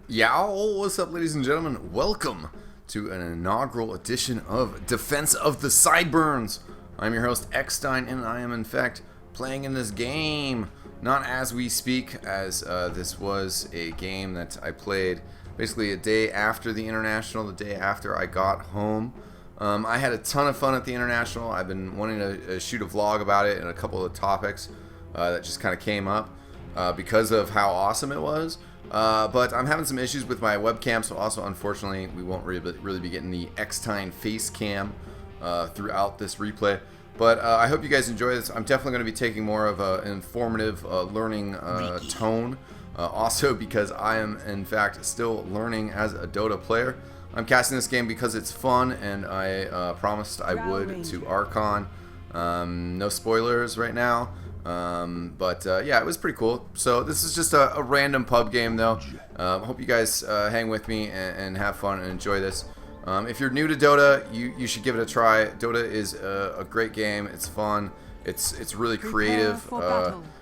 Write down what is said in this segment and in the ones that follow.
Yow, what's up, ladies and gentlemen? Welcome to an inaugural edition of Defense of the Sideburns. I'm your host, eXtine, and I am, in fact, playing in this game. Not as we speak, as this was a game that I played basically a day after the International, the day after I got home. I had a ton of fun at the International. I've been wanting to shoot a vlog about it and a couple of topics that just kind of came up because of how awesome it was. But I'm having some issues with my webcam, so also unfortunately we won't really be getting the eXtine face cam throughout this replay. But I hope you guys enjoy this. I'm definitely going to be taking more of an informative learning tone. Also because I am in fact still learning as a Dota player. I'm casting this game because it's fun, and I promised I would to Archon. No spoilers right now. Yeah, it was pretty cool. So this is just a random pub game, though. Hope you guys hang with me and have fun and enjoy this. If you're new to Dota, you should give it a try. Dota is a great game. It's fun. It's really creative.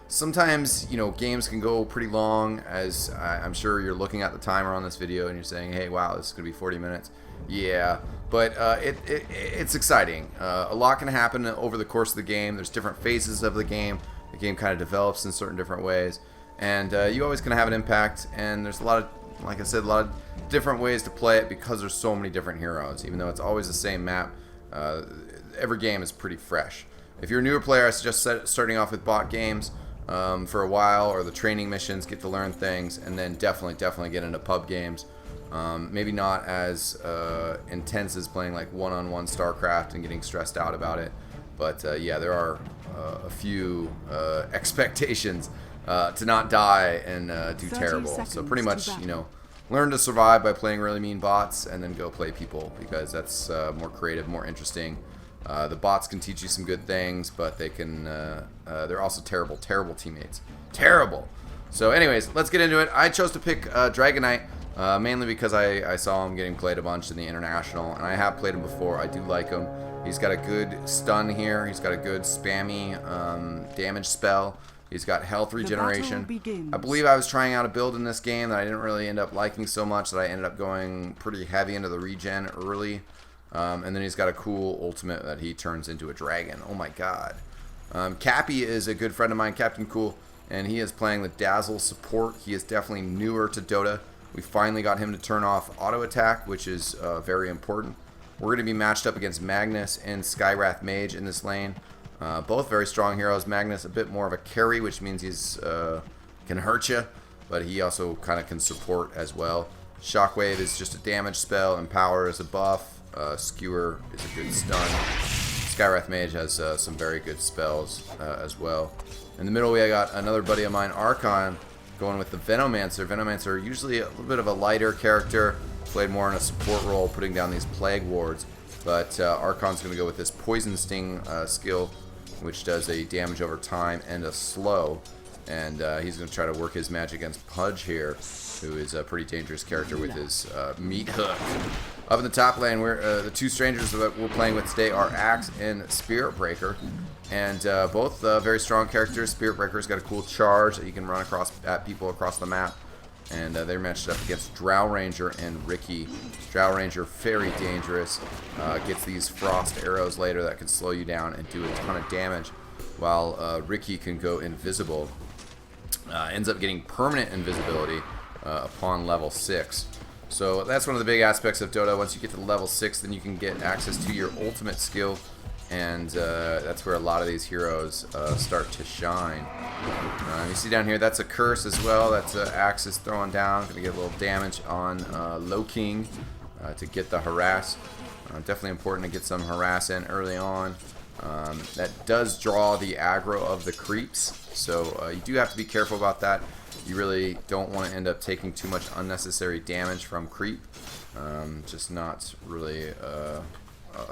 Sometimes, you know, games can go pretty long, as I'm sure you're looking at the timer on this video and you're saying, hey, wow, this is going to be 40 minutes. Yeah, but it's exciting. A lot can happen over the course of the game. There's different phases of the game. The game kind of develops in certain different ways. And you always can have an impact. And there's a lot of, like I said, a lot of different ways to play it because there's so many different heroes. Even though it's always the same map, every game is pretty fresh. If you're a newer player, I suggest starting off with bot games for a while, or the training missions, get to learn things, and then definitely get into pub games. Maybe not as intense as playing like one-on-one StarCraft and getting stressed out about it, but yeah, there are a few expectations to not die and do terrible. So pretty much, you know, learn to survive by playing really mean bots, and then go play people, because that's more creative, more interesting. The bots can teach you some good things, but they can they're also terrible teammates. Terrible. So anyways, let's get into it. I chose to pick Dragon Knight. Mainly because I saw him getting played a bunch in the International, and I have played him before. I do like him. He's got a good stun here. He's got a good spammy damage spell. He's got health regeneration. I believe I was trying out a build in this game that I didn't really end up liking so much, that I ended up going pretty heavy into the regen early. And then he's got a cool ultimate that he turns into a dragon. Oh my god. Cappy is a good friend of mine, Captain Cool, and he is playing the Dazzle support. He is definitely newer to Dota. We finally got him to turn off auto attack, which is very important. We're going to be matched up against Magnus and Skywrath Mage in this lane. Both very strong heroes. Magnus a bit more of a carry, which means he's can hurt you, but he also kind of can support as well. Shockwave is just a damage spell. Empower is a buff. Skewer is a good stun. Skywrath Mage has some very good spells as well. In the middle, we got another buddy of mine, Archon, going with the Venomancer. Venomancer, usually a little bit of a lighter character, played more in a support role, putting down these plague wards. But Archon's going to go with this Poison Sting skill, which does a damage over time and a slow. And he's going to try to work his magic against Pudge here, who is a pretty dangerous character with his meat hook. Up in the top lane, the two strangers that we're playing with today are Axe and Spirit Breaker. And both very strong characters. Spirit Breaker's got a cool charge that you can run at people across the map. And they're matched up against Drow Ranger and Ricky. Drow Ranger, very dangerous. Gets these frost arrows later that can slow you down and do a ton of damage. While Ricky can go invisible. Ends up getting permanent invisibility upon level 6. So that's one of the big aspects of Dota. Once you get to level 6, then you can get access to your ultimate skill. And that's where a lot of these heroes start to shine. You see down here, that's a curse as well. That's Axe is throwing down. Going to get a little damage on Low King to get the harass. Definitely important to get some harass in early on. That does draw the aggro of the creeps. So you do have to be careful about that. You really don't want to end up taking too much unnecessary damage from creep. Just not really a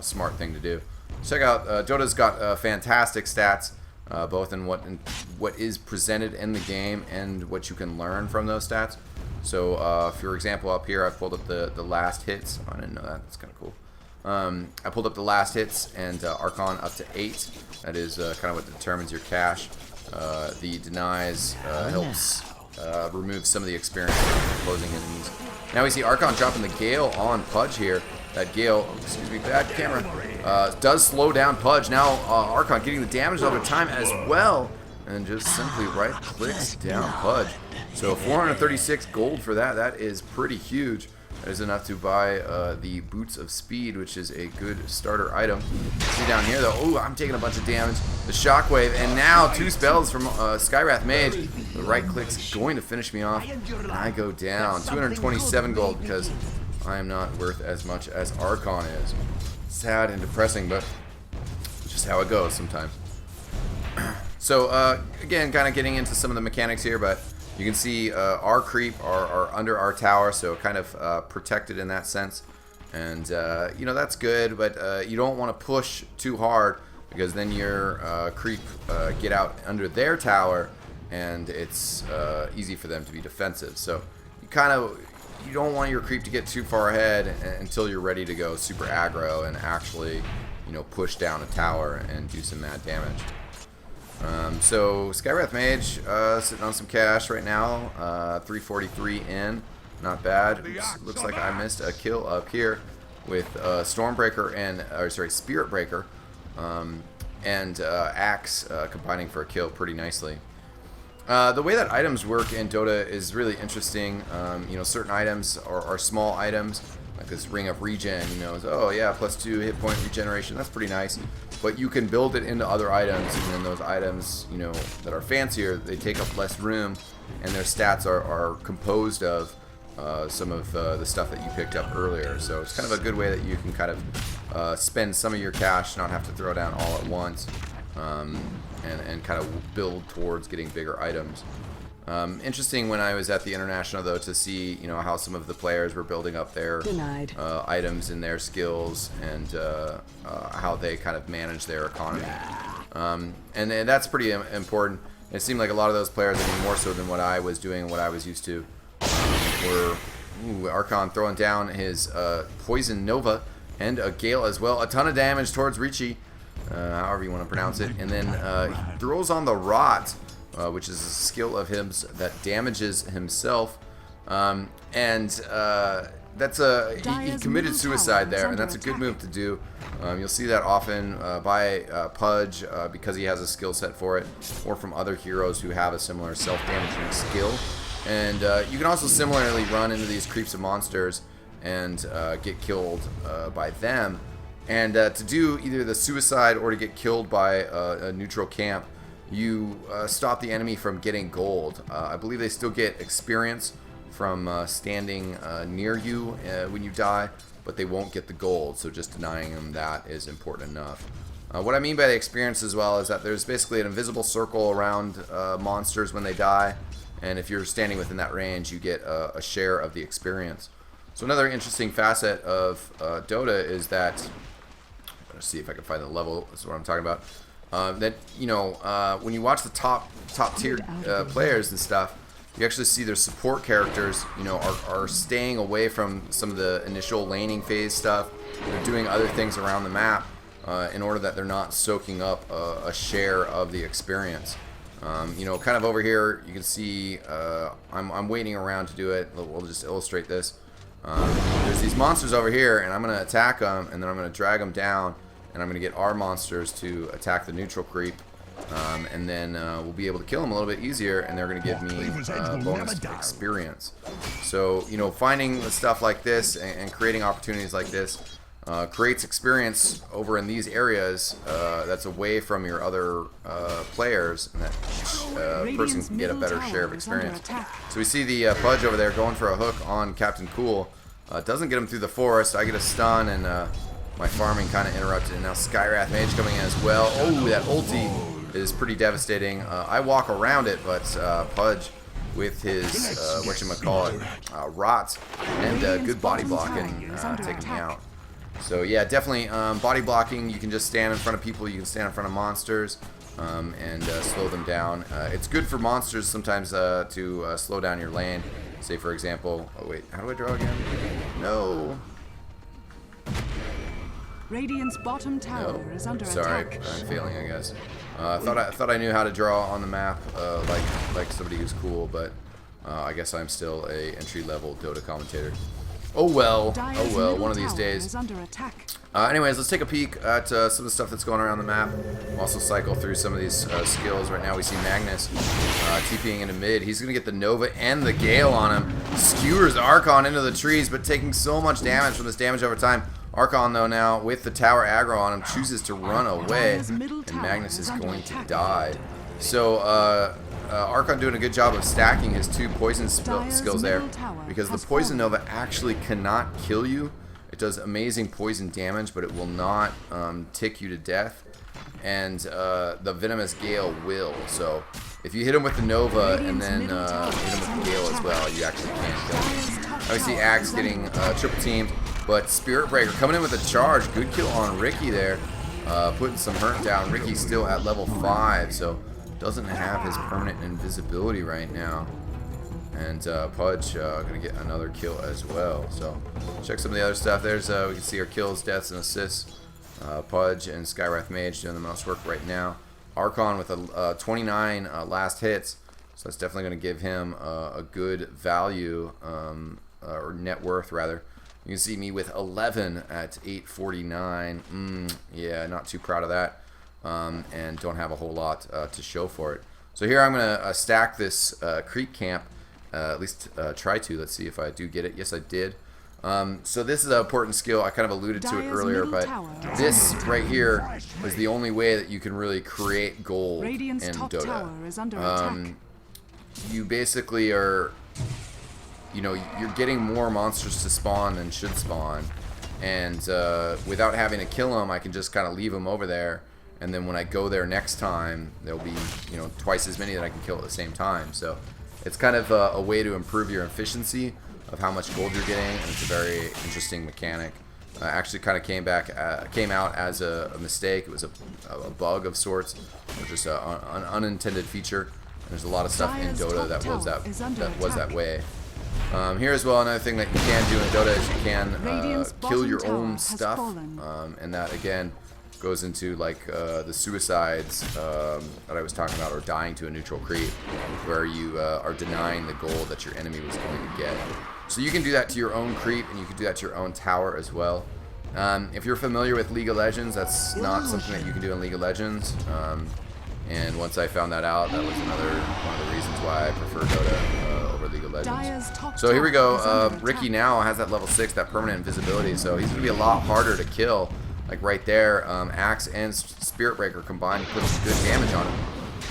smart thing to do. Check out, Dota's got fantastic stats, both in what is presented in the game and what you can learn from those stats. So, for example, up here, I pulled up the last hits. Oh, I didn't know that. That's kind of cool. I pulled up the last hits, and Archon up to 8. That is kind of what determines your cash. The denies helps removes some of the experience from opposing enemies. Now we see Archon dropping the Gale on Pudge here. That Gale, excuse me, bad camera, does slow down Pudge. Now Archon getting the damage over time as well, and just simply right clicks down Pudge. So 436 gold for that. That is pretty huge. That is enough to buy the Boots of Speed, which is a good starter item. See down here though, oh, I'm taking a bunch of damage. The Shockwave, and now 2 spells from Skywrath Mage. The right click's going to finish me off, and I go down. 227 gold because I am not worth as much as Archon is. Sad and depressing, but just how it goes sometimes. So again, kind of getting into some of the mechanics here, but you can see our creep are under our tower, so kind of protected in that sense. And you know, that's good, but you don't want to push too hard, because then your creep get out under their tower, and it's easy for them to be defensive. So you don't want your creep to get too far ahead until you're ready to go super aggro and actually, you know, push down a tower and do some mad damage. So Skywrath Mage sitting on some cash right now, 343 in, not bad. Oops, looks like I missed a kill up here with Stormbreaker and Spirit Breaker and Axe combining for a kill pretty nicely. The way that items work in Dota is really interesting. You know, certain items are small items, like this Ring of Regen, you know, oh yeah, +2 hit point regeneration, that's pretty nice. But you can build it into other items, and then those items, you know, that are fancier, they take up less room, and their stats are composed of some of the stuff that you picked up earlier. So it's kind of a good way that you can kind of spend some of your cash, not have to throw down all at once, and kind of build towards getting bigger items. Interesting when I was at the International, though, to see, you know, how some of the players were building up their items and their skills, and how they kind of manage their economy. And that's pretty important. It seemed like a lot of those players, I mean, more so than what I was doing and what I was used to, were Archon throwing down his Poison Nova and a Gale as well. A ton of damage towards Ricci, however you want to pronounce it. And then he throws on the Rot, which is a skill of his that damages himself, and that's he committed suicide there, and that's a good move to do. You'll see that often by Pudge because he has a skill set for it, or from other heroes who have a similar self-damaging skill. And you can also similarly run into these creeps of monsters and get killed by them. And to do either the suicide or to get killed by a neutral camp, you stop the enemy from getting gold. I believe they still get experience from standing near you when you die, but they won't get the gold, so just denying them that is important enough. What I mean by the experience as well is that there's basically an invisible circle around monsters when they die, and if you're standing within that range, you get a share of the experience. So another interesting facet of Dota is that, let's see if I can find the level, that's what I'm talking about. That, you know, when you watch the top tier players and stuff, you actually see their support characters, you know, are staying away from some of the initial laning phase stuff. They're doing other things around the map in order that they're not soaking up a share of the experience. You know, kind of over here, you can see I'm waiting around to do it. We'll just illustrate this. There's these monsters over here, and I'm going to attack them, and then I'm going to drag them down, and I'm going to get our monsters to attack the neutral creep, and then we'll be able to kill them a little bit easier, and they're going to give me bonus experience. So, you know, finding the stuff like this and creating opportunities like this creates experience over in these areas that's away from your other players, and that person can get a better share of experience. So we see the Pudge over there going for a hook on Captain Cool. Doesn't get him through the forest. I get a stun, and my farming kind of interrupted, and now Skywrath Mage coming in as well. Oh, that ulti is pretty devastating. I walk around it, but Pudge with his, whatchamacallit, Rot and good body blocking taking me out. So yeah, definitely body blocking. You can just stand in front of people, you can stand in front of monsters and slow them down. It's good for monsters sometimes to slow down your lane. Say for example, oh wait, how do I draw again? No. Radiant's bottom tower is under attack. I'm failing, I guess. I thought I knew how to draw on the map like somebody who's cool, but I guess I'm still a entry-level Dota commentator. Oh well, one of these days. Anyways, let's take a peek at some of the stuff that's going around the map. We'll also cycle through some of these skills. Right now we see Magnus TPing into mid. He's going to get the Nova and the Gale on him. Skewers Archon into the trees, but taking so much damage from this damage over time. Archon, though, now with the tower aggro on him, chooses to run away, and Magnus is going to die. So, Archon doing a good job of stacking his 2 poison skills there, because the Poison Nova actually cannot kill you. It does amazing poison damage, but it will not tick you to death, and the Venomous Gale will. So if you hit him with the Nova and then hit him with the Gale as well, you actually can kill him. Obviously, Axe getting triple teamed, but Spirit Breaker coming in with a charge. Good kill on Ricky there, putting some hurt down. Ricky's still at level 5, so doesn't have his permanent invisibility right now. And Pudge gonna get another kill as well. So check some of the other stuff. There's we can see our kills, deaths, and assists. Pudge and Skywrath Mage doing the most work right now. Archon with a 29 last hits, so that's definitely gonna give him a good value or net worth rather. You can see me with 11 at 849. Yeah, not too proud of that, and don't have a whole lot to show for it. So here I'm gonna stack this creep camp. At least try to. Let's see if I do get it. Yes, I did. So this is an important skill. I kind of alluded to it earlier, but this right here is the only way that you can really create gold in Dota. You basically are, you know, you're getting more monsters to spawn than should spawn, and without having to kill them, I can just kind of leave them over there, and then when I go there next time, there'll be, you know, twice as many that I can kill at the same time. So it's kind of a way to improve your efficiency of how much gold you're getting, and it's a very interesting mechanic. Actually kind of came out as a mistake. It was a bug of sorts, or just an unintended feature. And there's a lot of stuff in Dota that was that way. Here as well, another thing that you can do in Dota is you can kill your own stuff, and that again goes into like the suicides that I was talking about, or dying to a neutral creep, where you are denying the gold that your enemy was going to get. So you can do that to your own creep, and you can do that to your own tower as well. If you're familiar with League of Legends, that's not something that you can do in League of Legends. And once I found that out, that was another one of the reasons why I prefer Dota over League of Legends. So here we go. Ricky now has that level 6, that permanent invisibility, so he's going to be a lot harder to kill. Like right there, Axe and Spirit Breaker combined put some good damage on him.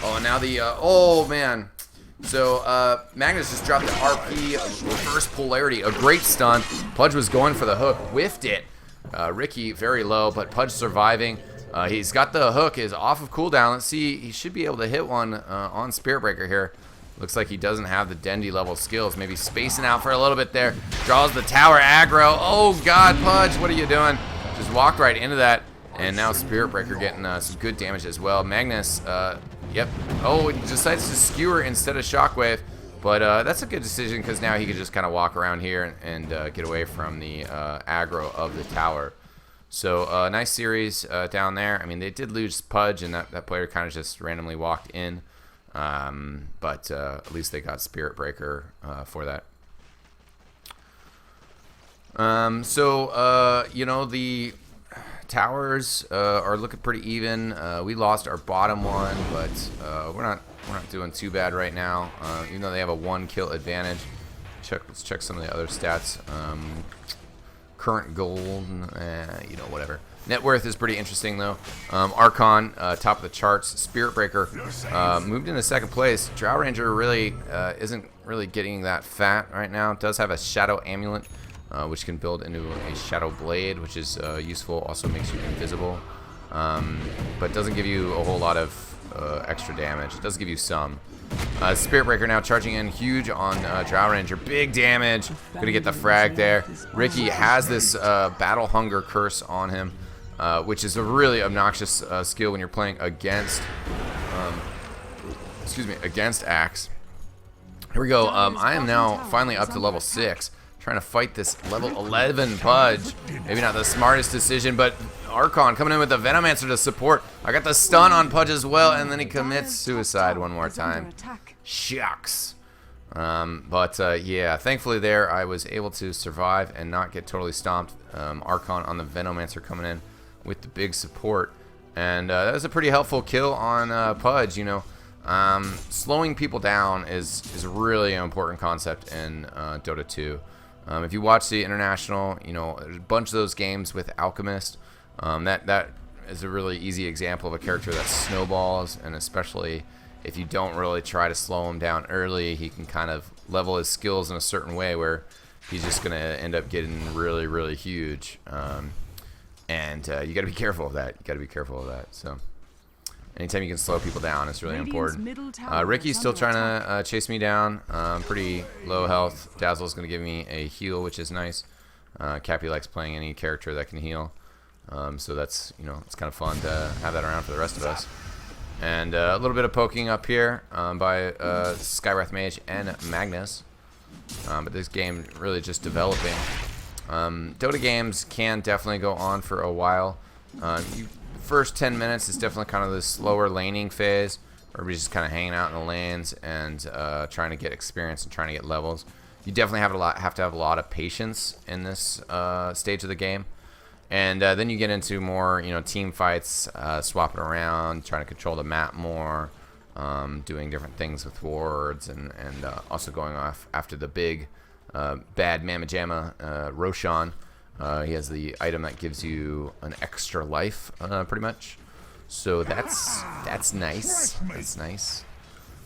Oh, and now the, oh man. So, Magnus just dropped the RP, reverse polarity, a great stun. Pudge was going for the hook, whiffed it. Ricky very low, but Pudge surviving. He's got the hook, is off of cooldown. Let's see, he should be able to hit one on Spirit Breaker here. Looks like he doesn't have the Dendy level skills. Maybe spacing out for a little bit there. Draws the tower aggro. Oh God, Pudge, what are you doing? Just walked right into that, and now Spirit Breaker getting some good damage as well. Magnus, yep. Oh, he decides to skewer instead of Shockwave, but that's a good decision because now he can just kind of walk around here and get away from the aggro of the tower. So nice series down there. I mean, they did lose Pudge, and that player kind of just randomly walked in, but at least they got Spirit Breaker for that. You know, the towers are looking pretty even. We lost our bottom one, but we're not doing too bad right now. Even though they have a 1 kill advantage. Let's check some of the other stats. Current gold, you know, whatever. Net worth is pretty interesting though. Archon, top of the charts. Spirit Breaker moved into 2nd place. Drow Ranger really isn't really getting that fat right now. It does have a Shadow Amulet, which can build into a Shadow Blade, which is useful. Also makes you invisible, but doesn't give you a whole lot of extra damage. It does give you some. Spirit Breaker now charging in huge on Drow Ranger. Big damage. Gonna get the frag there. Ricky has this Battle Hunger Curse on him, which is a really obnoxious skill when you're playing against, against Axe. Here we go. I am now finally up to level 6. Trying to fight this level 11 Pudge. Maybe not the smartest decision, but Archon coming in with the Venomancer to support. I got the stun on Pudge as well, and then he commits suicide one more time. Shucks. Yeah, thankfully there I was able to survive and not get totally stomped. Archon on the Venomancer coming in with the big support. And that was a pretty helpful kill on Pudge, you know. Slowing people down is really an important concept in Dota 2. If you watch the International, you know, there's a bunch of those games with Alchemist. That is a really easy example of a character that snowballs, and especially if you don't really try to slow him down early, he can kind of level his skills in a certain way where he's just going to end up getting really, really huge. You got to be careful of that. You got to be careful of that. So anytime you can slow people down, it's really important. Ricky's still trying to chase me down. Pretty low health. Dazzle's going to give me a heal, which is nice. Cappy likes playing any character that can heal. So that's, you know, it's kind of fun to have that around for the rest of us. And a little bit of poking up here by Skywrath Mage and Magnus. But this game really just developing. Dota games can definitely go on for a while. First 10 minutes is definitely kind of the slower laning phase, where we're just kind of hanging out in the lanes and trying to get experience and trying to get levels. You definitely have to have a lot of patience in this stage of the game. And then you get into more, you know, team fights, swapping around, trying to control the map more, doing different things with wards, and also going off after the big bad Mamma Jamma Roshan. He has the item that gives you an extra life, pretty much. So that's nice. That's nice.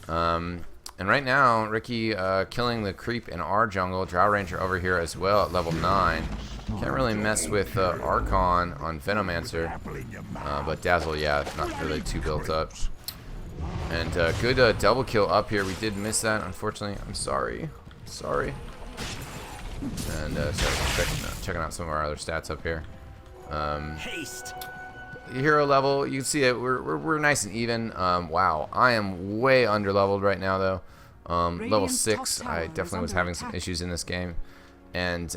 And right now, Ricky killing the creep in our jungle. Drow Ranger over here as well at level 9. Can't really mess with Archon on Venomancer, but Dazzle, yeah, not really too built up. And good double kill up here. We did miss that, unfortunately. I'm sorry. Sorry. And checking out some of our other stats up here. Hero level, you can see it. We're nice and even. Wow, I am way under leveled right now though. Level 6, I definitely was having some issues in this game. And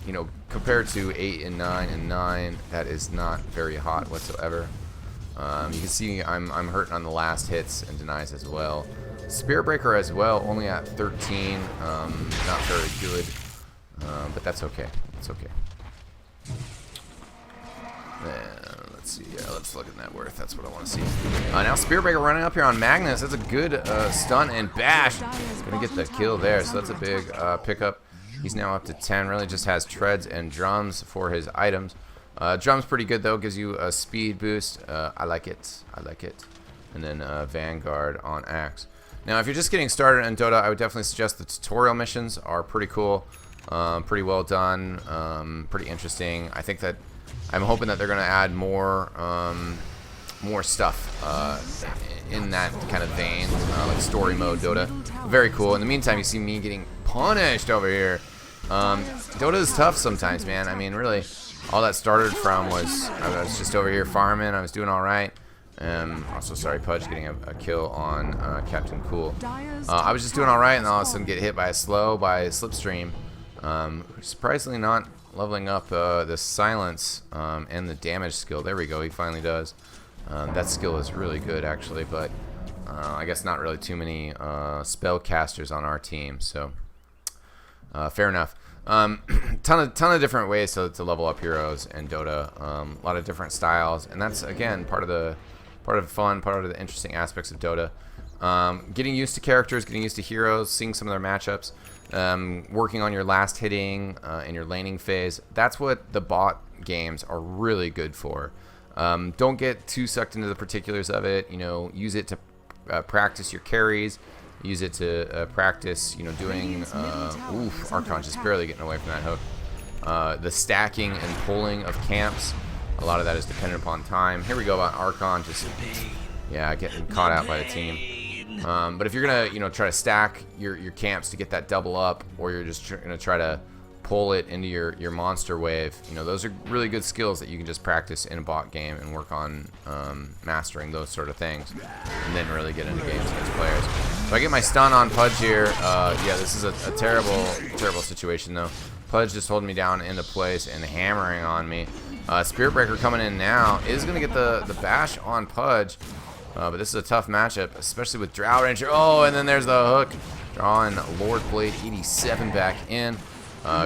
you know, compared to 8 and 9, that is not very hot whatsoever. You can see I'm hurting on the last hits and denies as well. Spirit Breaker as well, only at 13. Not very good, but that's okay. It's okay. Let's see. Let's look at net worth. That's what I want to see. Now Spirit Breaker running up here on Magnus. That's a good stun and bash. Gonna get the kill there. So that's a big pickup. He's now up to 10. Really just has treads and drums for his items. Drums pretty good though. Gives you a speed boost. I like it. I like it. And then Vanguard on Axe. Now, if you're just getting started in Dota, I would definitely suggest the tutorial missions are pretty cool, pretty well done, pretty interesting. I think that I'm hoping that they're going to add more stuff in that kind of vein, like story mode Dota. Very cool. In the meantime, you see me getting punished over here. Dota is tough sometimes, man. I mean, really, all that started from was I was just over here farming. I was doing all right. Also, sorry, Pudge getting a kill on Captain Cool. I was just doing alright, and all of a sudden get hit by a Slipstream. Surprisingly not leveling up the silence and the damage skill. There we go, he finally does. That skill is really good, actually, but I guess not really too many spellcasters on our team, so fair enough. Ton of different ways to level up heroes in Dota. A lot of different styles, and that's again part of the fun, part of the interesting aspects of Dota. Getting used to characters, getting used to heroes, seeing some of their matchups, working on your last hitting in your laning phase. That's what the bot games are really good for. Don't get too sucked into the particulars of it. You know, use it to practice your carries. Use it to practice, you know, doing. Oof, Archon's just barely getting away from that hook. The stacking and pulling of camps. A lot of that is dependent upon time. Here we go about Archon just, yeah, getting caught out by the team. But if you're gonna, you know, try to stack your camps to get that double up, or you're just gonna try to pull it into your monster wave, you know, those are really good skills that you can just practice in a bot game and work on mastering those sort of things, and then really get into games against players. So I get my stun on Pudge here. Yeah, this is a terrible situation though. Pudge just holding me down into place and hammering on me. Spirit Breaker coming in now is going to get the bash on Pudge. But this is a tough matchup, especially with Drow Ranger. Oh, and then there's the hook. Drawing Lord Blade 87 back in.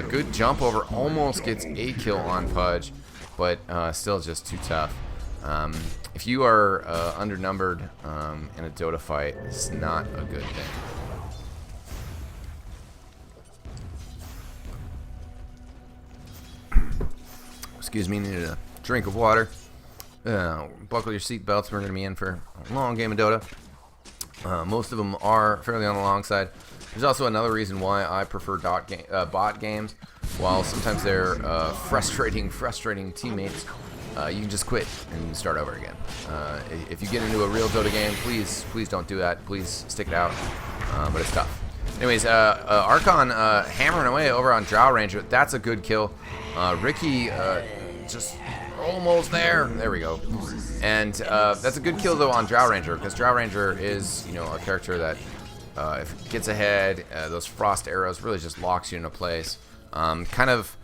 Good jump over, almost gets a kill on Pudge, but still just too tough. If you are undernumbered in a Dota fight, it's not a good thing. Excuse me, needed a drink of water. Buckle your seatbelts. We're going to be in for a long game of Dota. Most of them are fairly on the long side. There's also another reason why I prefer bot games. While sometimes they're frustrating teammates, you can just quit and start over again. If you get into a real Dota game, please don't do that. Please stick it out. But it's tough. Anyways, Archon hammering away over on Drow Ranger. That's a good kill. Ricky just almost there. There we go. And that's a good kill though on Drow Ranger, because Drow Ranger is, you know, a character that if it gets ahead, those frost arrows really just locks you into place. Kind of,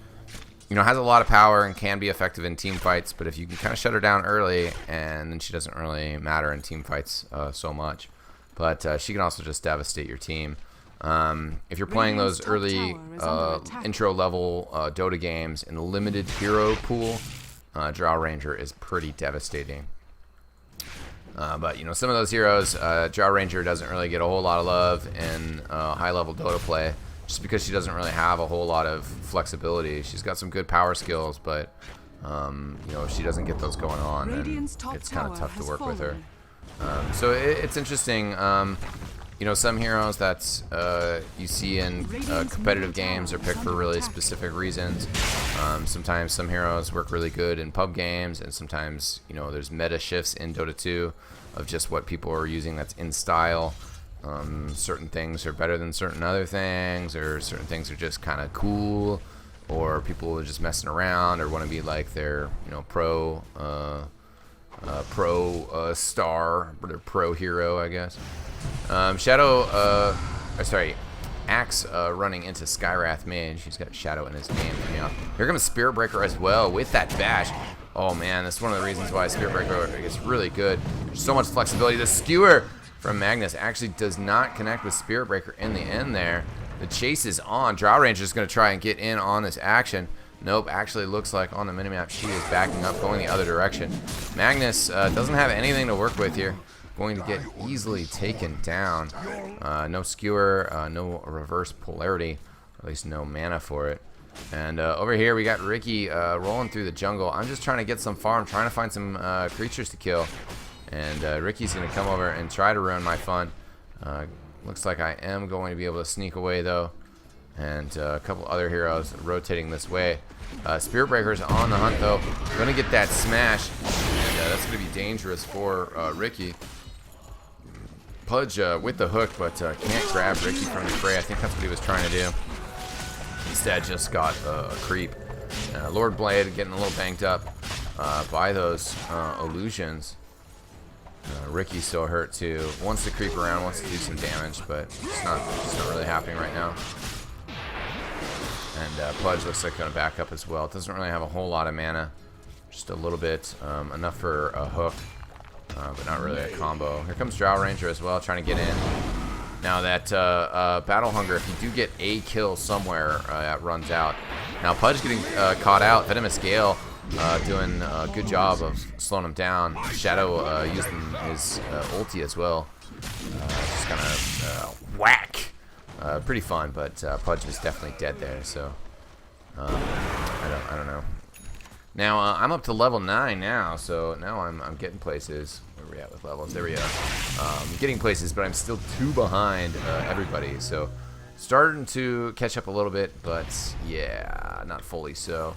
you know, has a lot of power and can be effective in team fights, but if you can kind of shut her down early, and then she doesn't really matter in team fights so much. But she can also just devastate your team. If you're playing those early intro level Dota games in the limited hero pool, Drow Ranger is pretty devastating. But you know, some of those heroes, Drow Ranger doesn't really get a whole lot of love in high level Dota play, just because she doesn't really have a whole lot of flexibility. She's got some good power skills, but you know, if she doesn't get those going on, then it's kind of tough to work with her. So it's interesting. You know, some heroes that you see in competitive games are picked for really specific reasons. Sometimes some heroes work really good in pub games, and sometimes, you know, there's meta shifts in Dota 2 of just what people are using that's in style. Certain things are better than certain other things, or certain things are just kind of cool, or people are just messing around or want to be like their, you know, pro star, or their pro hero, I guess. Axe running into Skywrath Mage. He's got Shadow in his game. Here comes Spirit Breaker as well with that bash. Oh man, that's one of the reasons why Spirit Breaker is really good. There's so much flexibility. The skewer from Magnus actually does not connect with Spirit Breaker in the end there. The chase is on. Drow Ranger is going to try and get in on this action. Nope, actually looks like on the minimap she is backing up, going the other direction. Magnus doesn't have anything to work with here. Going to get easily taken down. No skewer, no reverse polarity, at least no mana for it. And over here we got Ricky rolling through the jungle. I'm just trying to get some farm, trying to find some creatures to kill. And Ricky's going to come over and try to ruin my fun. Looks like I am going to be able to sneak away though. And a couple other heroes rotating this way. Spirit Breaker's on the hunt though. Going to get that smash. And that's going to be dangerous for Ricky. Pudge with the hook, but can't grab Ricky from the fray. I think that's what he was trying to do. Instead, just got a creep. Lord Blade getting a little banked up by those illusions. Ricky's still hurt too. Wants to creep around, wants to do some damage, but it's not really happening right now. And Pudge looks like going to back up as well. It doesn't really have a whole lot of mana. Just a little bit, enough for a hook. But not really a combo. Here comes Drow Ranger as well, trying to get in. Now that Battle Hunger, if you do get a kill somewhere, that runs out. Now Pudge getting caught out. Venomous Gale doing a good job of slowing him down. Shadow using his ulti as well. Just kind of whack. Pretty fun, but Pudge was definitely dead there. So I don't know. Now, I'm up to level 9 now, so now I'm getting places. Where are we at with levels? There we go. I'm getting places, but I'm still 2 behind everybody, so starting to catch up a little bit, but yeah, not fully so.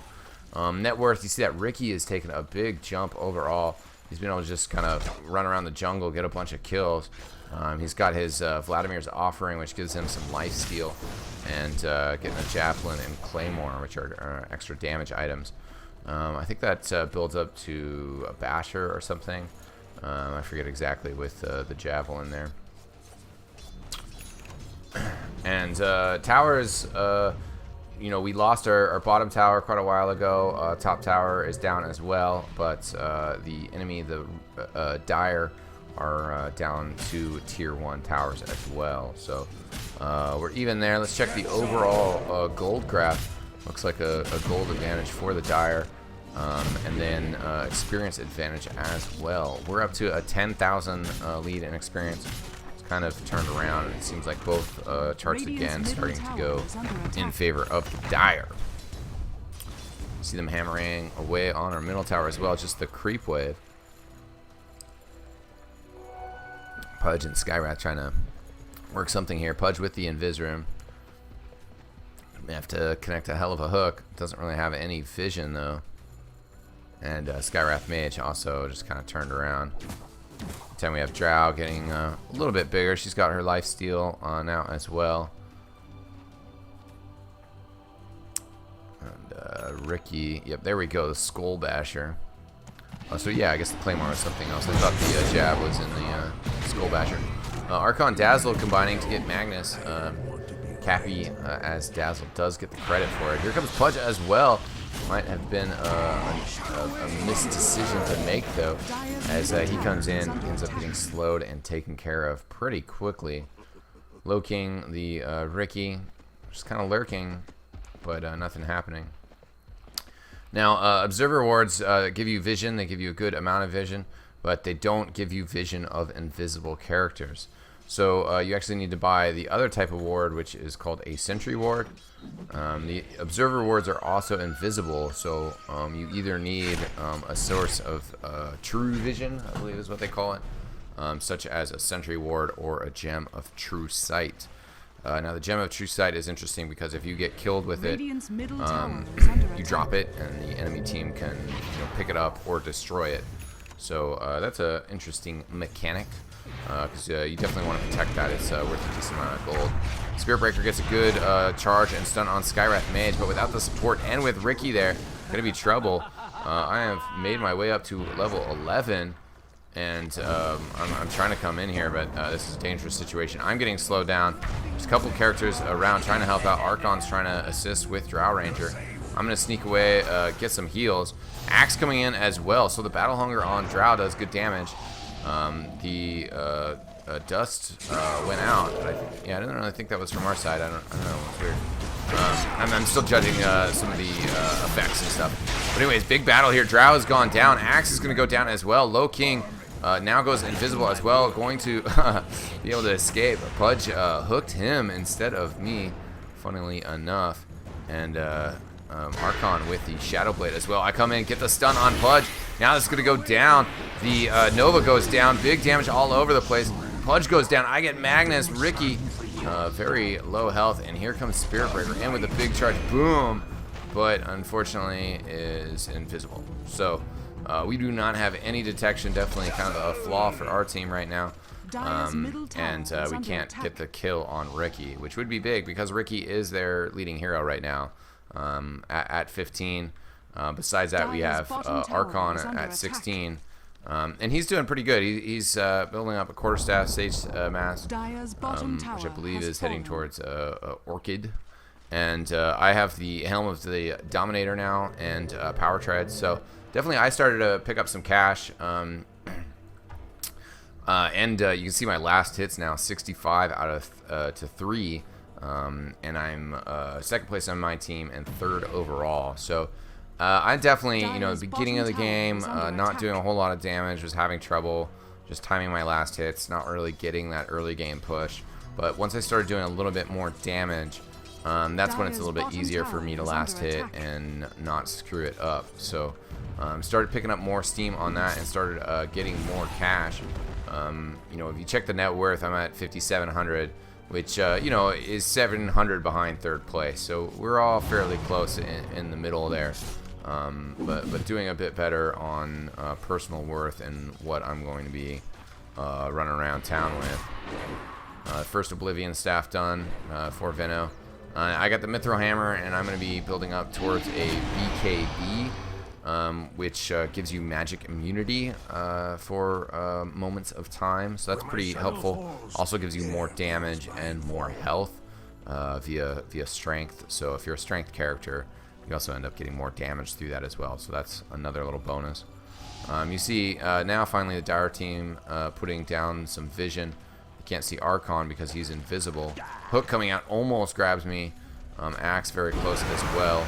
Net worth, you see that Ricky is taking a big jump overall. He's been able to just kind of run around the jungle, get a bunch of kills. He's got his Vladimir's Offering, which gives him some life steal, and getting a Javelin and Claymore, which are extra damage items. I think that builds up to a Basher or something. I forget exactly with the Javelin there. And towers, you know, we lost our bottom tower quite a while ago. Top tower is down as well, but the enemy, the Dire, are down to tier 1 towers as well. So We're even there. Let's check the overall gold graph. Looks like a gold advantage for the Dire. And then experience advantage as well. We're up to a 10,000 lead in experience. It's kind of turned around, and it seems like both charts again starting to go in favor of the Dire. See them hammering away on our middle tower as well, just the creep wave. Pudge and Skyrath trying to work something here. Pudge with the Invis Room. May have to connect a hell of a hook. Doesn't really have any vision though. And Skyrath Mage also just kind of turned around. Then we have Drow getting a little bit bigger. She's got her lifesteal now as well. And Ricky, yep, there we go, the Skull Basher. So yeah, I guess the Claymore was something else. I thought the jab was in the Skull Basher. Archon Dazzle combining to get Magnus. Cappy, as Dazzle does get the credit for it. Here comes Pudge as well. Might have been a missed decision to make though, as he comes in, ends up getting slowed and taken care of pretty quickly. Low King, the Ricky, just kind of lurking, but nothing happening. Now, Observer Wards give you vision. They give you a good amount of vision, but they don't give you vision of invisible characters. So you actually need to buy the other type of ward, which is called a Sentry Ward. The Observer Wards are also invisible, so you either need a source of True Vision, I believe is what they call it, such as a Sentry Ward or a Gem of True Sight. Now the Gem of True Sight is interesting because if you get killed with it, you drop it and the enemy team can pick it up or destroy it. So that's an interesting mechanic. Because you definitely want to protect that. It's worth a decent amount of gold. Spirit Breaker gets a good charge and stun on Skyrath Mage, but without the support and with Ricky there, gonna be trouble. I have made my way up to level 11, and I'm trying to come in here, but this is a dangerous situation. I'm getting slowed down. There's a couple characters around trying to help out. Archon's trying to assist with Drow Ranger. I'm gonna sneak away, get some heals. Axe coming in as well, so the Battle Hunger on Drow does good damage. The dust went out, but I didn't really think that was from our side. I don't know. It's weird. I'm still judging some of the effects and stuff. But anyways, big battle here. Drow has gone down. Axe is going to go down as well. Low King now goes invisible as well, going to be able to escape. Pudge hooked him instead of me, funnily enough. And Archon with the Shadow Blade as well. I come in, get the stun on Pudge. Now this is going to go down. The Nova goes down. Big damage all over the place. Pudge goes down. I get Magnus. Ricky, very low health. And here comes Spirit Breaker in with a big charge. Boom. But unfortunately is invisible. So we do not have any detection. Definitely kind of a flaw for our team right now. And we can't get the kill on Ricky, which would be big because Ricky is their leading hero right now at 15. Besides that, we have Archon at 16. And he's doing pretty good. He's building up a quarterstaff Sage Mass, which I believe is heading towards Orchid. And I have the Helm of the Dominator now and Power Tread. So definitely I started to pick up some cash. And you can see my last hits now, 65 out of to 3. And I'm second place on my team and third overall. So I definitely, beginning of the game, not doing a whole lot of damage, was having trouble just timing my last hits, not really getting that early game push. But once I started doing a little bit more damage, that's when it's a little bit easier for me to last hit and not screw it up. So started picking up more steam on that and started getting more cash. If you check the net worth, I'm at 5,700, which is 700 behind third place. So we're all fairly close in the middle there. But doing a bit better on personal worth and what I'm going to be running around town with. First Oblivion staff done for Veno. I got the Mithril Hammer, and I'm going to be building up towards a BKB, which gives you magic immunity for moments of time. So that's pretty helpful. Also gives you more damage and more health via strength. So if you're a strength character, you also end up getting more damage through that as well. So that's another little bonus. You see now finally the Dire team putting down some vision. The Can't see Archon because he's invisible. Hook coming out almost grabs me. Axe very close as well.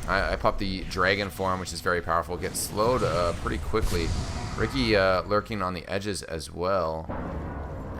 I pop the Dragon form, which is very powerful. Gets slowed pretty quickly. Ricky lurking on the edges as well.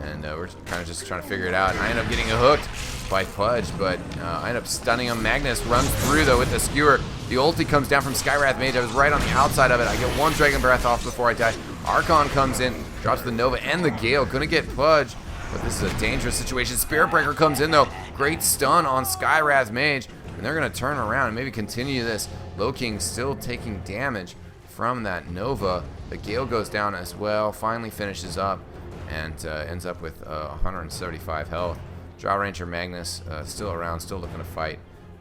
And we're kind of just trying to figure it out. And I end up getting hooked by Pudge, but I end up stunning him. Magnus runs through, though, with the skewer. The ulti comes down from Skywrath Mage. I was right on the outside of it. I get one Dragon Breath off before I die. Archon comes in, drops the Nova and the Gale. Gonna get Pudge, but this is a dangerous situation. Spirit Breaker comes in, though. Great stun on Skywrath Mage. And they're going to turn around and maybe continue this. Low King still taking damage from that Nova. The Gale goes down as well. Finally finishes up and ends up with 175 health. Drow Ranger Magnus still around, still looking to fight.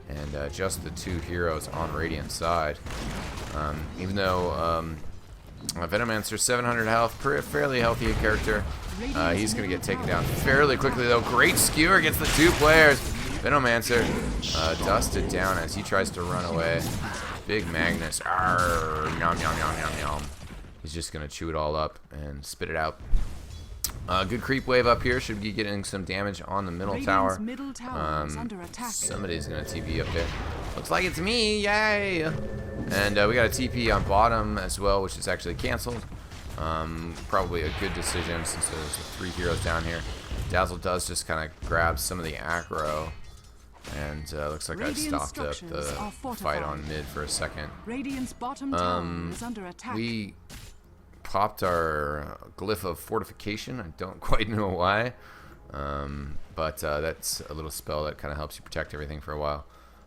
And just the two heroes on Radiant's side. Even though Venomancer 700 health, fairly healthy character. He's going to get taken down fairly quickly, though. Great skewer against the two players. Venomancer dusted down as he tries to run away. Big Magnus. Arr, nom, nom, nom, nom, nom. He's just going to chew it all up and spit it out. Good creep wave up here. Should be getting some damage on the middle tower. Somebody's going to TP up there. Looks like it's me. Yay! And we got a TP on bottom as well, which is actually canceled. Probably a good decision since there's 3 heroes down here. Dazzle does just kind of grab some of the aggro. And looks like I stopped up the fight on mid for a second. We popped our Glyph of Fortification. I don't quite know why. But that's a little spell that kind of helps you protect everything for a while.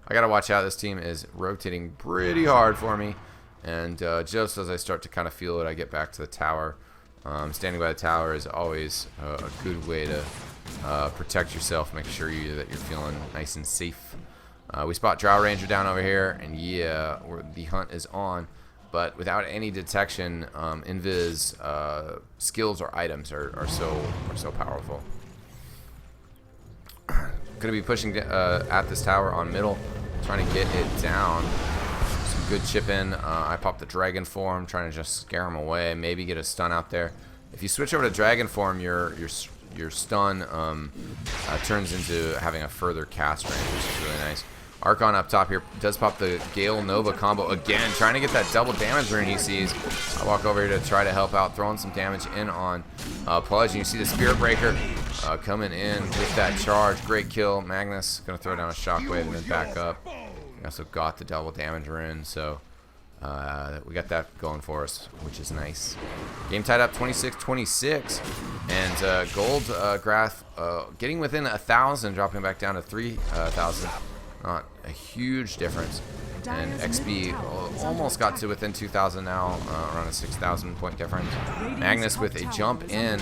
I got to watch out. This team is rotating pretty hard for me. And just as I start to kind of feel it, I get back to the tower. Standing by the tower is always a good way to protect yourself, make sure that you're feeling nice and safe. We spot Drow Ranger down over here, and yeah, the hunt is on. But without any detection, Invis skills or items are so powerful. Gonna be pushing at this tower on middle, trying to get it down. Some good chip in. I pop the Dragon form, trying to just scare him away. Maybe get a stun out there. If you switch over to Dragon form, your stun turns into having a further cast range, which is really nice. Archon up top here does pop the Gale Nova combo again, trying to get that double damage rune he sees. I walk over here to try to help out, throwing some damage in on Pudge, and you see the Spirit Breaker coming in with that charge. Great kill. Magnus gonna throw down a shockwave and then back up. We also got the double damage rune, so we got that going for us, which is nice. Game tied up 26-26, and Gold Graph getting within 1,000, dropping back down to 3,000. Not a huge difference. And XP almost got to within 2,000 now, around a 6,000 point difference. Magnus with a jump in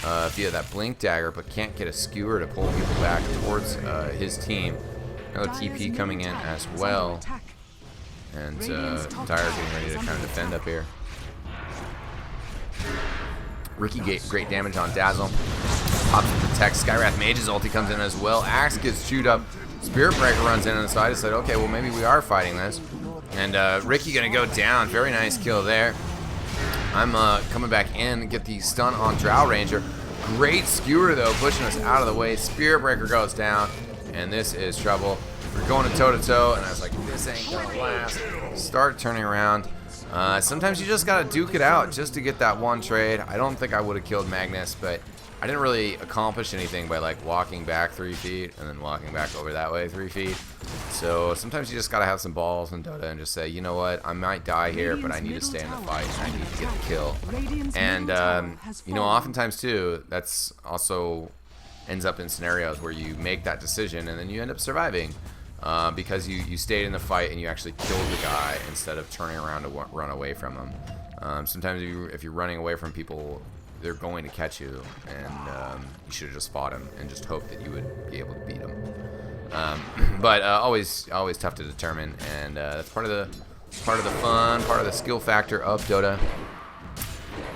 via that Blink Dagger, but can't get a skewer to pull people back towards his team. Another TP coming in as well. And Dire getting ready to kind of defend up here. Ricky great damage on Dazzle. Pops to protect. Skywrath Mage's ulti comes in as well. Axe gets chewed up. Spirit Breaker runs in on the side. I said, okay, well maybe we are fighting this. And Ricky gonna go down. Very nice kill there. I'm coming back in, get the stun on Drow Ranger. Great skewer though, pushing us out of the way. Spirit Breaker goes down, and this is trouble. We're going to toe-to-toe, and I was like, this ain't gonna last. Start turning around. Sometimes you just gotta duke it out just to get that one trade. I don't think I would have killed Magnus, but I didn't really accomplish anything by like walking back 3 feet and then walking back over that way 3 feet. So sometimes you just gotta have some balls in Dota and just say, you know what, I might die here, but I need to stay in the fight and I need to get the kill. And you know, oftentimes too, that's also ends up in scenarios where you make that decision and then you end up surviving. Because you stayed in the fight and you actually killed the guy instead of turning around to run away from them. Sometimes if you're running away from people, they're going to catch you, and you should have just fought him and just hoped that you would be able to beat him. But always tough to determine, and that's part of the fun, part of the skill factor of Dota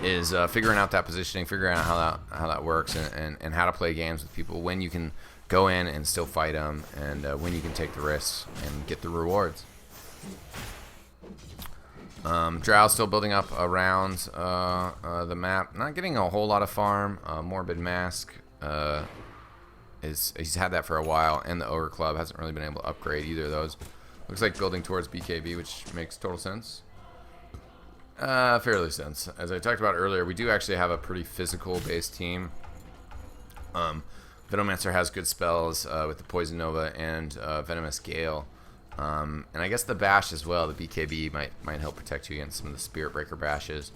is figuring out that positioning, figuring out how that works, and how to play games with people, when you can go in and still fight them, and when you can take the risks and get the rewards. Drow still building up around the map. Not getting a whole lot of farm. Morbid Mask he's had that for a while, and the Ogre Club hasn't really been able to upgrade either of those. Looks like building towards BKB, which makes total sense. Fairly sense. As I talked about earlier, we do actually have a pretty physical-based team. Venomancer has good spells with the Poison Nova and Venomous Gale. And I guess the Bash as well, the BKB, might help protect you against some of the Spirit Breaker bashes.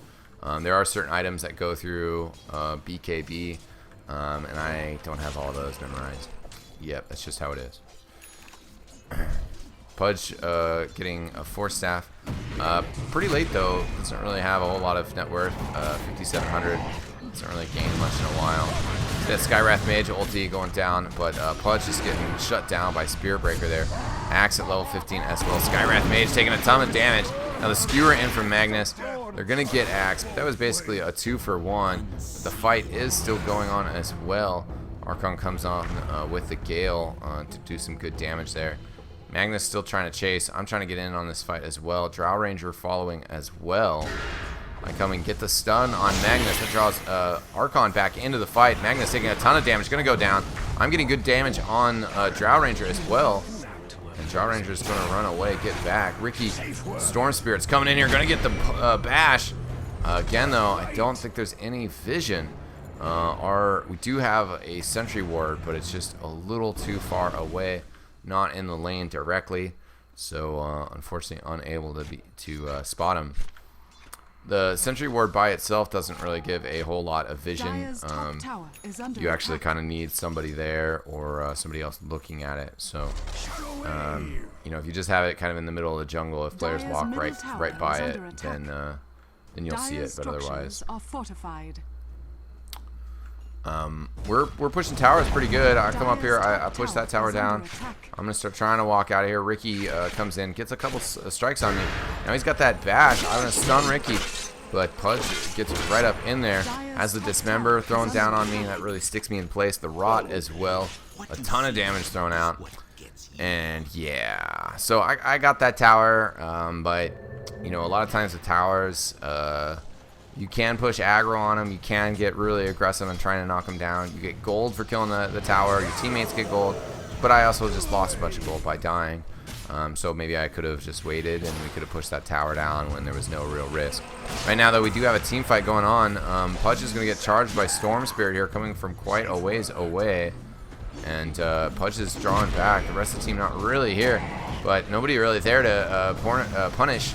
There are certain items that go through BKB, and I don't have all those memorized. Yep, that's just how it is. Pudge getting a Force Staff. Pretty late though, doesn't really have a whole lot of net worth. 5,700, doesn't really gain much in a while. That Skywrath Mage ulti going down, but Pudge is getting shut down by Spirit Breaker there. Axe at level 15 as well. Skywrath Mage taking a ton of damage. Now the Skewer in from Magnus. They're going to get Axe, but that was basically a 2-for-1. But the fight is still going on as well. Archon comes on with the Gale to do some good damage there. Magnus still trying to chase. I'm trying to get in on this fight as well. Drow Ranger following as well. I come and get the stun on Magnus. That draws Archon back into the fight. Magnus taking a ton of damage. Going to go down. I'm getting good damage on Drow Ranger as well. And Drow Ranger is going to run away, get back. Ricky, Storm Spirit's coming in here. Going to get the bash. Again, though, I don't think there's any vision. We do have a Sentry Ward, but it's just a little too far away. Not in the lane directly. So, unfortunately, unable to spot him. The Sentry Ward by itself doesn't really give a whole lot of vision. You actually kind of need somebody there or somebody else looking at it. So, you know, if you just have it kind of in the middle of the jungle, if players walk right by it, then you'll see it. But otherwise, we're pushing towers pretty good. I come up here, I push that tower down. I'm gonna start trying to walk out of here. Ricky comes in, gets a couple strikes on me. Now he's got that bash. I'm gonna stun Ricky, but Pudge gets right up in there. Has the Dismember thrown down on me. That really sticks me in place. The Rot as well. A ton of damage thrown out. And yeah, so I got that tower, but you know, a lot of times the towers, you can push aggro on them. You can get really aggressive and trying to knock them down. You get gold for killing the tower. Your teammates get gold. But I also just lost a bunch of gold by dying. So maybe I could have just waited and we could have pushed that tower down when there was no real risk. Right now, though, we do have a team fight going on. Pudge is going to get charged by Storm Spirit here, coming from quite a ways away. And Pudge is drawing back. The rest of the team not really here. But nobody really there to punish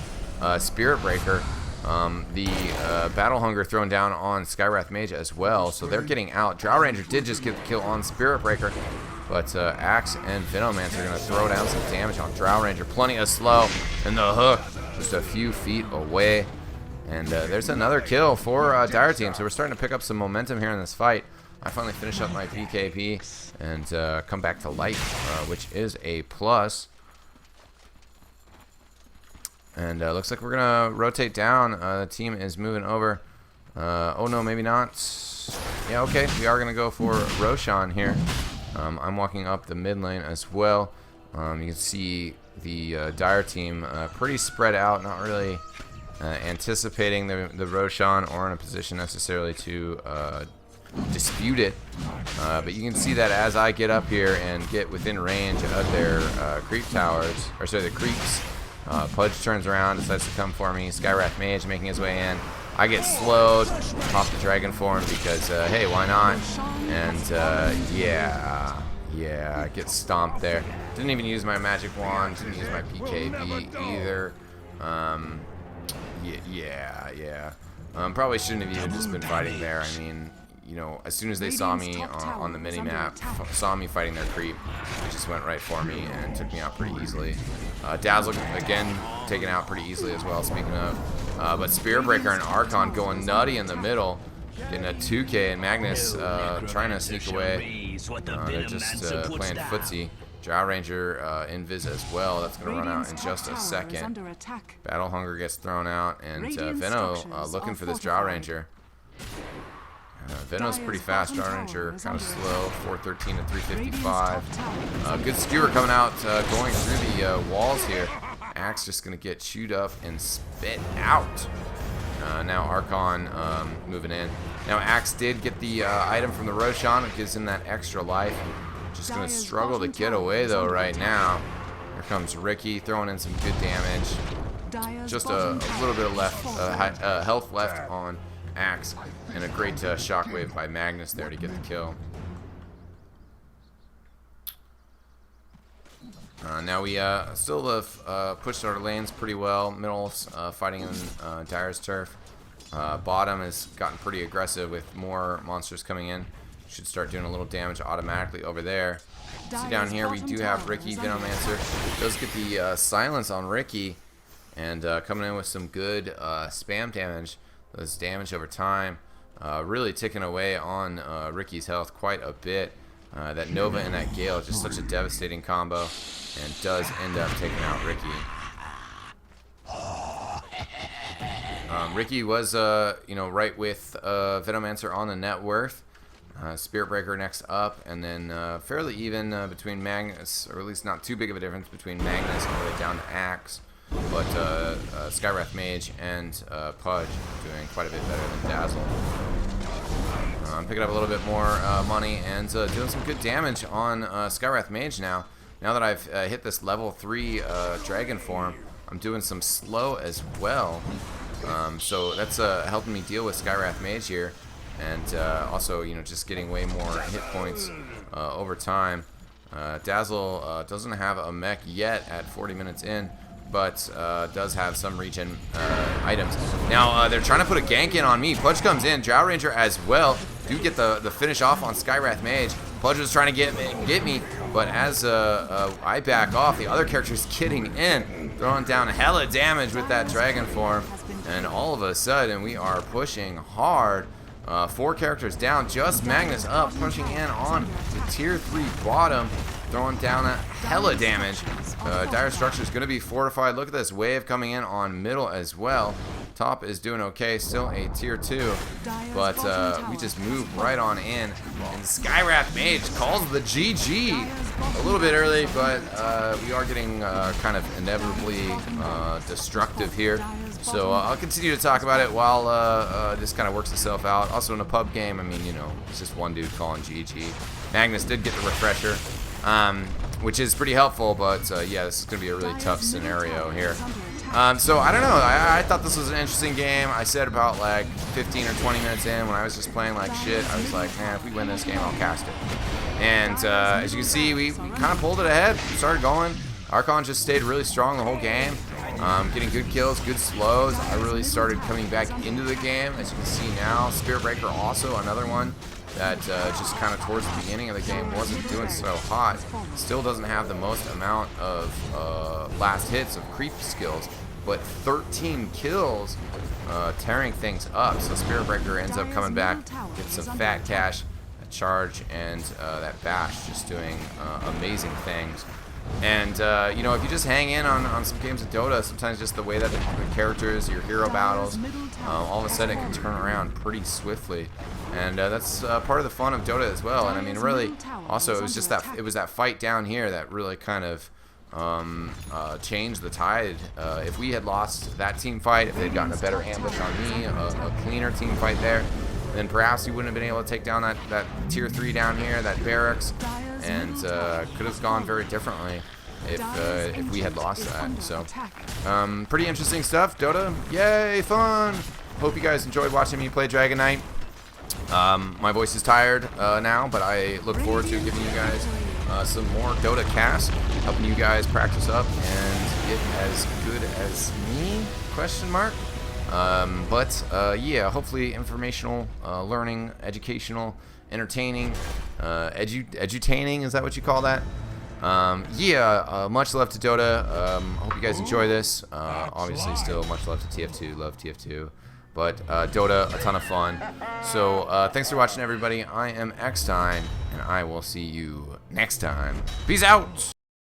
Spirit Breaker. The Battle Hunger thrown down on Skywrath Mage as well, so they're getting out. Drow Ranger did just get the kill on Spirit Breaker, but Axe and Venomancer are going to throw down some damage on Drow Ranger. Plenty of slow, and the hook just a few feet away. And there's another kill for Dire Team, so we're starting to pick up some momentum here in this fight. I finally finish up my PKP and come back to life, which is a plus. And looks like we're going to rotate down. The team is moving over. Oh, no, maybe not. Yeah, okay. We are going to go for Roshan here. I'm walking up the mid lane as well. You can see the Dire team pretty spread out. Not really anticipating the Roshan or in a position necessarily to dispute it. But you can see that as I get up here and get within range of their creep towers, or sorry, the creeps, Pudge turns around, decides to come for me. Skywrath Mage making his way in. I get slowed, pop the dragon form because, hey, why not? And, yeah, I get stomped there. Didn't even use my magic wand, didn't use my PKB either. Yeah. Probably shouldn't have even just been fighting there. I mean, you know, as soon as they saw me on the mini-map, saw me fighting their creep, they just went right for me and took me out pretty easily. Dazzle, again, taken out pretty easily as well, speaking of. But Spirit Breaker and Archon going nutty in the middle, getting a 2K, and Magnus trying to sneak away. They're just playing footsie. Drow Ranger invis as well. That's going to run out in just a second. Battle Hunger gets thrown out, and Veno looking for this Drow Ranger. Veno's pretty fast. Drow Ranger kind of slow. 413 to 355. Good skewer coming out, going through the walls here. Axe just going to get chewed up and spit out. Now Archon moving in. Now Axe did get the item from the Roshan. It gives him that extra life. Just going to struggle to get away though right now. Here comes Ricky throwing in some good damage. Just a little bit of health left on Axe. And a great shockwave by Magnus there to get the kill. Now we still have pushed our lanes pretty well. Middle's fighting in Dire's turf. Bottom has gotten pretty aggressive with more monsters coming in. Should start doing a little damage automatically over there. See down here we do have Ricky, Venomancer. Does get the silence on Ricky. And coming in with some good spam damage. Does damage over time. Really ticking away on Ricky's health quite a bit. That Nova and that Gale, just such a devastating combo, and does end up taking out Ricky. Ricky was, right with Venomancer on the net worth. Spirit Breaker next up, and then fairly even between Magnus, or at least not too big of a difference between Magnus all the way down to Axe. But Skywrath Mage and Pudge doing quite a bit better than Dazzle. Picking up a little bit more money and doing some good damage on Skywrath Mage now. Now that I've hit this level 3 dragon form, I'm doing some slow as well. So that's helping me deal with Skywrath Mage here. And also, just getting way more hit points over time. Dazzle doesn't have a mech yet at 40 minutes in, but does have some regen items. Now, they're trying to put a gank in on me. Pudge comes in, Drow Ranger as well. Do get the finish off on Skywrath Mage. Pudge was trying to get me, but as I back off, the other character's getting in, throwing down hella damage with that dragon form, and all of a sudden, we are pushing hard. 4 characters down, just Magnus up, pushing in on the tier 3 bottom, throwing down a hella damage. Dire Structure is going to be fortified. Look at this wave coming in on middle as well. Top is doing okay, still a tier 2, but we just move right on in. And Skywrath Mage calls the GG a little bit early, but we are getting kind of inevitably destructive here. So I'll continue to talk about it while this kind of works itself out. Also in a pub game, I mean, it's just one dude calling GG. Magnus did get the refresher, which is pretty helpful, but yeah, this is going to be a really tough scenario here. So I don't know, I thought this was an interesting game. I said about like 15 or 20 minutes in when I was just playing like shit, I was like, man, if we win this game, I'll cast it. And as you can see, we kind of pulled it ahead, started going. Archon just stayed really strong the whole game, getting good kills, good slows. I really started coming back into the game, as you can see now. Spirit Breaker also another one that just kind of towards the beginning of the game wasn't doing so hot. Still doesn't have the most amount of last hits of creep skills, but 13 kills tearing things up. So Spirit Breaker ends up coming back, gets some fat cash, a charge, and that bash just doing amazing things. And if you just hang in on some games of Dota, sometimes just the way that the characters, your hero battles, all of a sudden it can turn around pretty swiftly. And that's part of the fun of Dota as well. And I mean, really, also it was that fight down here that really kind of changed the tide. If we had lost that team fight, if they'd gotten a better ambush on me, a cleaner team fight there, then perhaps we wouldn't have been able to take down that tier 3 down here, that barracks, and could have gone very differently if we had lost that. So pretty interesting stuff. Dota, yay, fun. Hope you guys enjoyed watching me play Dragon Knight. My voice is tired now, but I look forward to giving you guys some more Dota casts, helping you guys practice up and get as good as me, question mark. Yeah, hopefully informational, learning, educational, entertaining, edutaining, is that what you call that? Much love to Dota. Hope you guys enjoy this. Obviously still much love to TF2, love TF2. But Dota, a ton of fun. So thanks for watching, everybody. I am eXtine, and I will see you next time. Peace out!